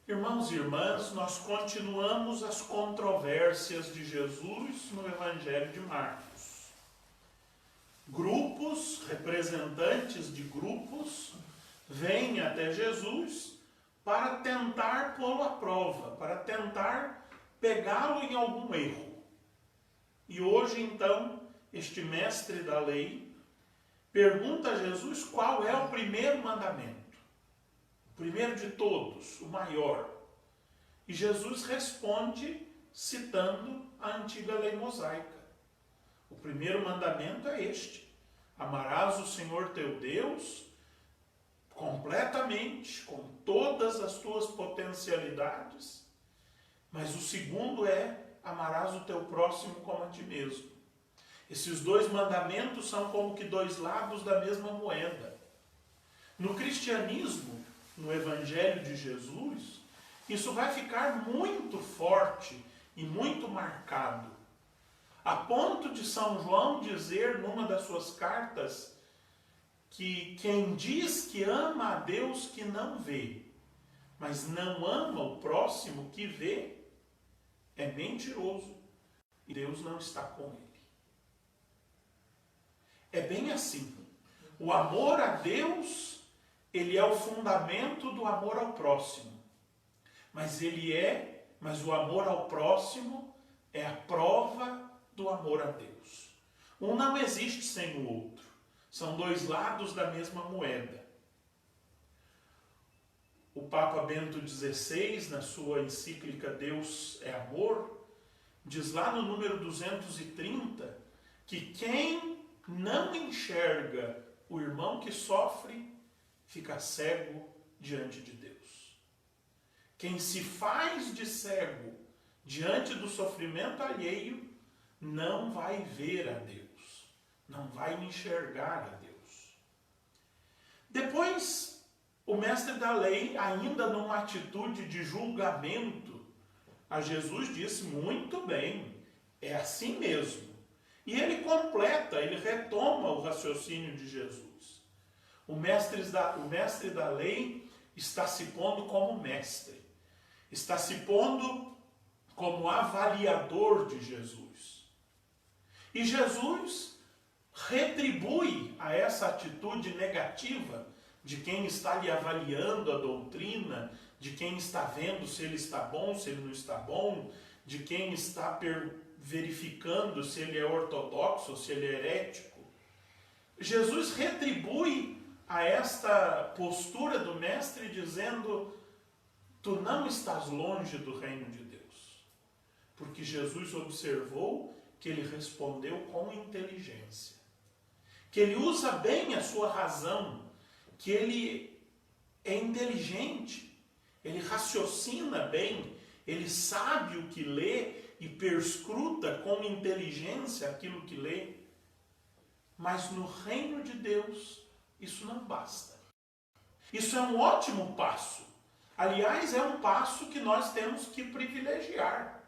Irmãos e irmãs, nós continuamos as controvérsias de Jesus no Evangelho de Marcos. Grupos, representantes de grupos, vêm até Jesus para tentar pô-lo à prova, para tentar pegá-lo em algum erro. E hoje, então, este mestre da lei pergunta a Jesus qual é o primeiro mandamento. O primeiro de todos, o maior. E Jesus responde citando a antiga lei mosaica. O primeiro mandamento é este: amarás o Senhor teu Deus completamente, com todas as tuas potencialidades. Mas o segundo é: amarás o teu próximo como a ti mesmo. Esses dois mandamentos são como que dois lados da mesma moeda. No cristianismo, no Evangelho de Jesus, isso vai ficar muito forte e muito marcado, a ponto de São João dizer numa das suas cartas que quem diz que ama a Deus que não vê, mas não ama o próximo que vê, é mentiroso e Deus não está com ele. É bem assim. O amor a Deus, ele é o fundamento do amor ao próximo. Mas o amor ao próximo é a prova do amor a Deus. Um não existe sem o outro. São dois lados da mesma moeda. O Papa Bento XVI, na sua encíclica Deus é Amor, diz lá no número 230 que quem não enxerga o irmão que sofre fica cego diante de Deus. Quem se faz de cego diante do sofrimento alheio não vai ver a Deus, não vai enxergar a Deus. Depois, o mestre da lei, ainda numa atitude de julgamento, a Jesus disse: muito bem, é assim mesmo. E ele completa, ele retoma o raciocínio de Jesus. O mestre da lei está se pondo como mestre, está se pondo como avaliador de Jesus. E Jesus retribui a essa atitude negativa de quem está lhe avaliando a doutrina, de quem está vendo se ele está bom, se ele não está bom, de quem está verificando se ele é ortodoxo, se ele é herético. Jesus retribui a esta postura do mestre dizendo: tu não estás longe do reino de Deus. Porque Jesus observou que ele respondeu com inteligência, que ele usa bem a sua razão, que ele é inteligente, ele raciocina bem, ele sabe o que lê e perscruta com inteligência aquilo que lê. Mas no reino de Deus, isso não basta. Isso é um ótimo passo. Aliás, é um passo que nós temos que privilegiar,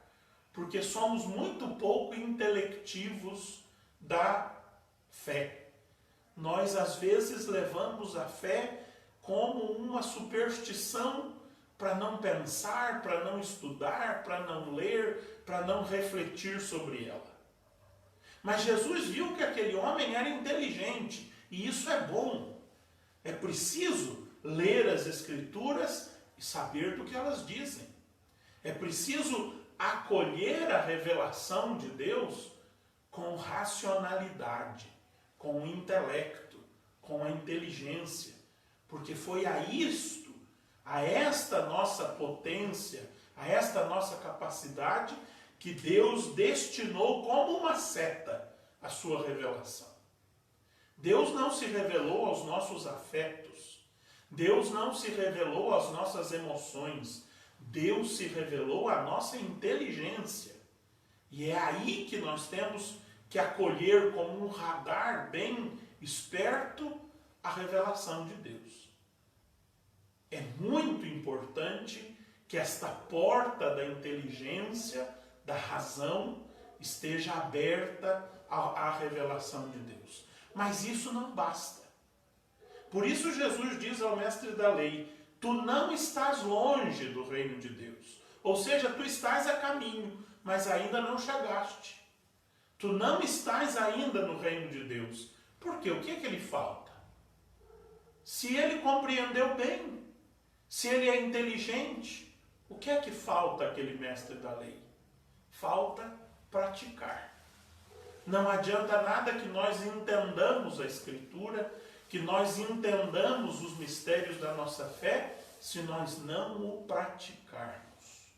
porque somos muito pouco intelectivos da fé. Nós, às vezes, levamos a fé como uma superstição para não pensar, para não estudar, para não ler, para não refletir sobre ela. Mas Jesus viu que aquele homem era inteligente, e isso é bom. É preciso ler as Escrituras e saber do que elas dizem. É preciso acolher a revelação de Deus com racionalidade, com o intelecto, com a inteligência, porque foi a isto, a esta nossa potência, a esta nossa capacidade, que Deus destinou como uma seta a sua revelação. Deus não se revelou aos nossos afetos, Deus não se revelou às nossas emoções, Deus se revelou à nossa inteligência. E é aí que nós temos que acolher como um radar bem esperto a revelação de Deus. É muito importante que esta porta da inteligência, da razão, esteja aberta à revelação de Deus. Mas isso não basta. Por isso Jesus diz ao mestre da lei: tu não estás longe do reino de Deus. Ou seja, tu estás a caminho, mas ainda não chegaste. Tu não estás ainda no reino de Deus. Por quê? O que é que lhe falta? Se ele compreendeu bem, se ele é inteligente, o que é que falta àquele mestre da lei? Falta praticar. Não adianta nada que nós entendamos a Escritura, que nós entendamos os mistérios da nossa fé, se nós não o praticarmos.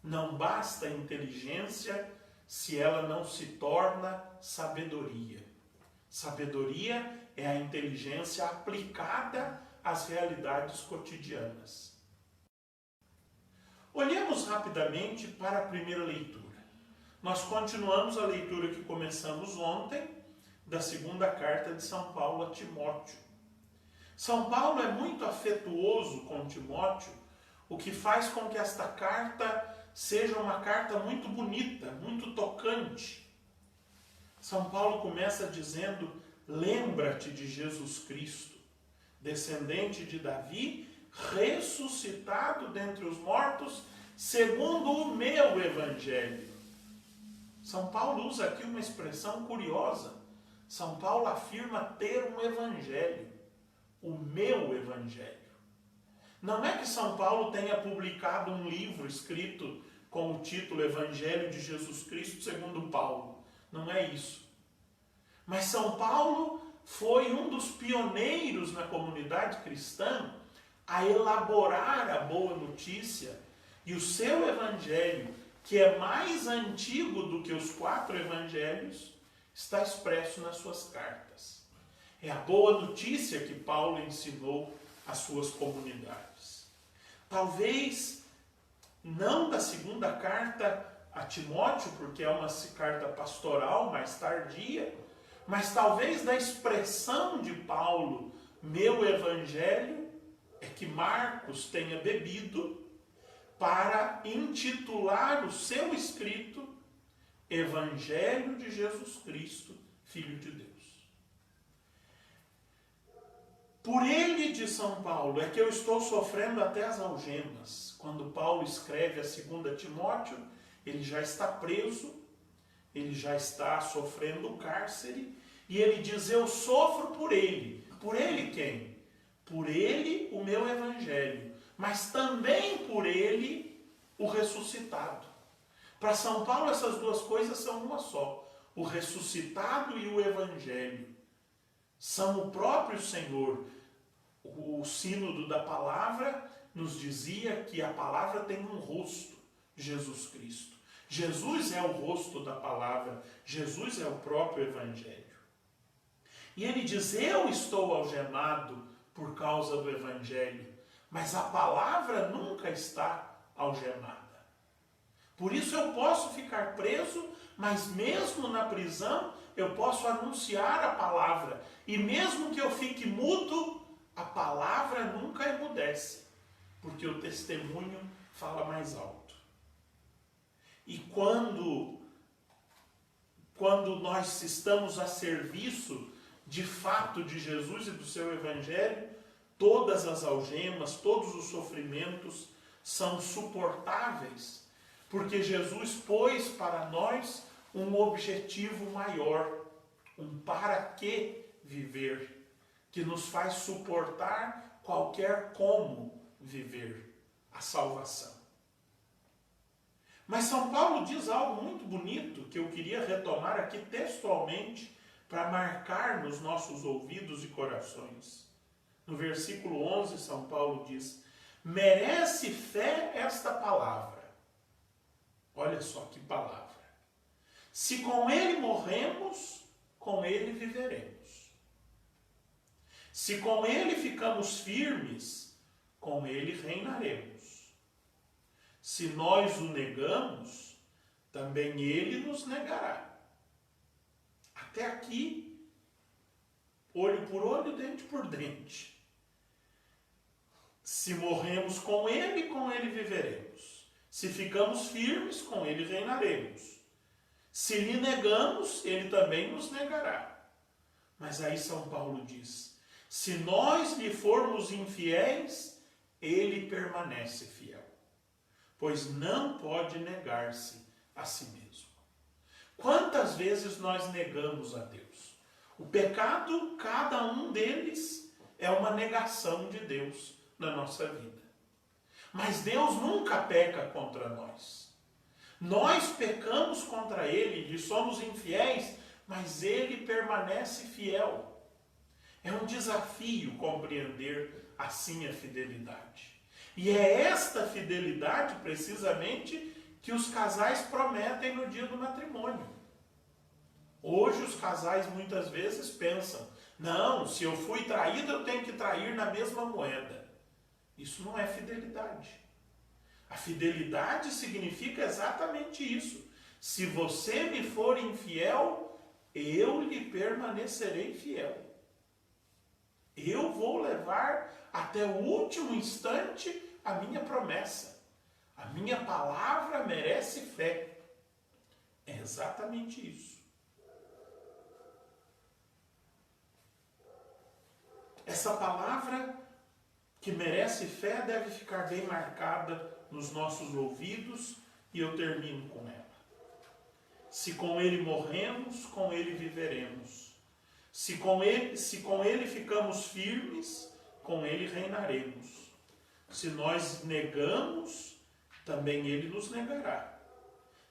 Não basta a inteligência se ela não se torna sabedoria. Sabedoria é a inteligência aplicada às realidades cotidianas. Olhemos rapidamente para a primeira leitura. Nós continuamos a leitura que começamos ontem, da segunda carta de São Paulo a Timóteo. São Paulo é muito afetuoso com Timóteo, o que faz com que esta carta seja uma carta muito bonita, muito tocante. São Paulo começa dizendo: lembra-te de Jesus Cristo, descendente de Davi, ressuscitado dentre os mortos, segundo o meu evangelho. São Paulo usa aqui uma expressão curiosa. São Paulo afirma ter um evangelho, o meu evangelho. Não é que São Paulo tenha publicado um livro escrito com o título Evangelho de Jesus Cristo segundo Paulo. Não é isso. Mas São Paulo foi um dos pioneiros na comunidade cristã a elaborar a boa notícia, e o seu evangelho, que é mais antigo do que os 4 evangelhos, está expresso nas suas cartas. É a boa notícia que Paulo ensinou às suas comunidades. Talvez não da segunda carta a Timóteo, porque é uma carta pastoral mais tardia, mas talvez da expressão de Paulo, meu evangelho, é que Marcos tenha bebido para intitular o seu escrito Evangelho de Jesus Cristo, Filho de Deus. Por ele, de São Paulo, é que eu estou sofrendo até as algemas. Quando Paulo escreve a 2 Timóteo, ele já está preso, ele já está sofrendo cárcere, e ele diz: eu sofro por ele. Por ele quem? Por ele o meu evangelho, mas também por ele o ressuscitado. Para São Paulo essas duas coisas são uma só. O ressuscitado e o evangelho são o próprio Senhor. O sínodo da palavra nos dizia que a palavra tem um rosto, Jesus Cristo. Jesus é o rosto da palavra, Jesus é o próprio evangelho. E ele diz: eu estou algemado por causa do evangelho, mas a palavra nunca está algemada. Por isso eu posso ficar preso, mas mesmo na prisão eu posso anunciar a palavra. E mesmo que eu fique mudo, a palavra nunca emudece, porque o testemunho fala mais alto. E quando nós estamos a serviço de fato de Jesus e do seu evangelho, todas as algemas, todos os sofrimentos são suportáveis, porque Jesus pôs para nós um objetivo maior, um para que viver, que nos faz suportar qualquer como viver a salvação. Mas São Paulo diz algo muito bonito que eu queria retomar aqui textualmente para marcar nos nossos ouvidos e corações. No versículo 11, São Paulo diz: merece fé esta palavra. Olha só que palavra. Se com ele morremos, com ele viveremos. Se com ele ficamos firmes, com ele reinaremos. Se nós o negamos, também ele nos negará. Até aqui, olho por olho, dente por dente. Se morremos com ele viveremos. Se ficamos firmes, com ele reinaremos. Se lhe negamos, ele também nos negará. Mas aí São Paulo diz: se nós lhe formos infiéis, ele permanece fiel, pois não pode negar-se a si mesmo. Quantas vezes nós negamos a Deus? O pecado, cada um deles, é uma negação de Deus na nossa vida. Mas Deus nunca peca contra nós. Nós pecamos contra Ele e somos infiéis, mas Ele permanece fiel. É um desafio compreender assim a fidelidade. E é esta fidelidade, precisamente, que os casais prometem no dia do matrimônio. Hoje os casais muitas vezes pensam, não, se eu fui traído eu tenho que trair na mesma moeda. Isso não é fidelidade. A fidelidade significa exatamente isso. Se você me for infiel, eu lhe permanecerei fiel. Eu vou levar até o último instante a minha promessa. A minha palavra merece fé. É exatamente isso. Essa palavra que merece fé deve ficar bem marcada nos nossos ouvidos e eu termino com ela. Se com ele morremos, com ele viveremos. Se com ele ficamos firmes, com ele reinaremos. Se nós negamos, também ele nos negará.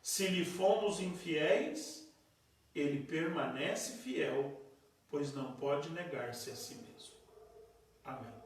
Se lhe fomos infiéis, ele permanece fiel, pois não pode negar-se a si mesmo. Amém.